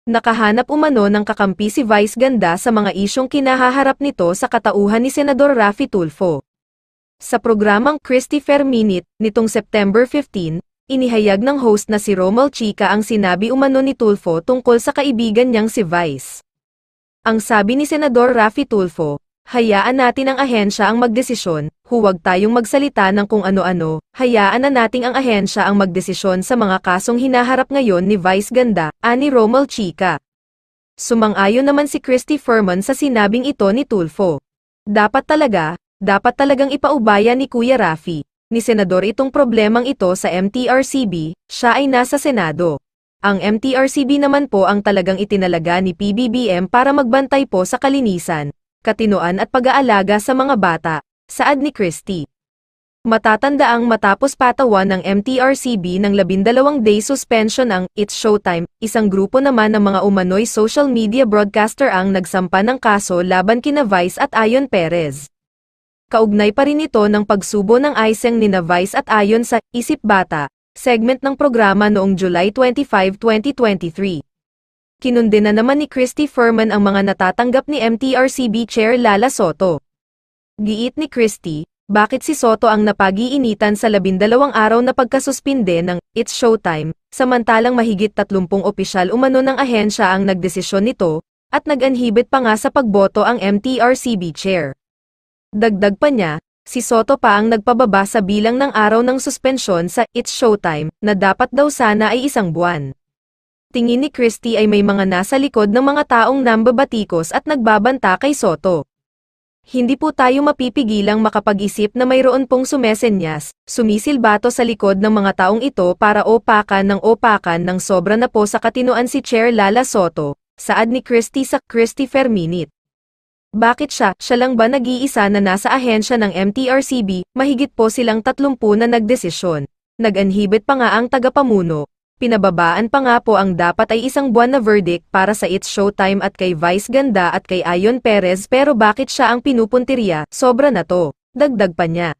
Nakahanap umano ng kakampi si Vice Ganda sa mga isyong kinahaharap nito sa katauhan ni Senador Raffy Tulfo. Sa programang Christopher Minute, nitong September 15, inihayag ng host na si Romel Chica ang sinabi umano ni Tulfo tungkol sa kaibigan niyang si Vice. Ang sabi ni Senador Raffy Tulfo, hayaan natin ang ahensya ang magdesisyon, huwag tayong magsalita ng kung ano-ano, hayaan na nating ang ahensya ang magdesisyon sa mga kasong hinaharap ngayon ni Vice Ganda, ani Romel Chica. Sumang-ayon naman si Christy Ferman sa sinabing ito ni Tulfo. Dapat talagang ipaubaya ni Kuya Raffy, ni Senador itong problemang ito sa MTRCB, siya ay nasa Senado. Ang MTRCB naman po ang talagang itinalaga ni PBBM para magbantay po sa kalinisan, katinoan at pag-aalaga sa mga bata, saad ni Christy. Matatandaang matapos patawan ng MTRCB ng 12-day suspension ang It's Showtime, isang grupo naman ng mga umano'y social media broadcaster ang nagsampa ng kaso laban kina Vice at Ayon Perez. Kaugnay pa rin ito ng pagsubo ng iseng nina Vice at Ayon sa Isip Bata, segment ng programa noong July 25, 2023. Kinundena naman ni Christy Ferman ang mga natatanggap ni MTRCB Chair Lala Soto. Giit ni Christy, bakit si Soto ang napag-iinitan sa 12 araw na pagkasuspinde ng It's Showtime, samantalang mahigit 30 opisyal umano ng ahensya ang nagdesisyon nito, at nag-anhibit pa nga sa pagboto ang MTRCB Chair. Dagdag pa niya, si Soto pa ang nagpababa sa bilang ng araw ng suspensyon sa It's Showtime, na dapat daw sana ay 1 buwan. Tingin ni Christy ay may mga nasa likod ng mga taong nambabatikos at nagbabanta kay Soto. Hindi po tayo mapipigilang makapag-isip na mayroon pong sumesenyas, sumisilbato sa likod ng mga taong ito para opakan ng sobra na po sa katinoan si Chair Lala Soto, saad ni Christy sa Christopher Minute. Bakit siya lang ba nag-iisa na nasa ahensya ng MTRCB, mahigit po silang 30 na nagdesisyon. Nag-anhibit pa nga ang tagapamuno, pinababaan pa nga po ang dapat ay 1 buwan na verdict para sa It's Showtime at kay Vice Ganda at kay Ayon Perez pero bakit siya ang pinupuntirya, sobra na to, dagdag pa niya.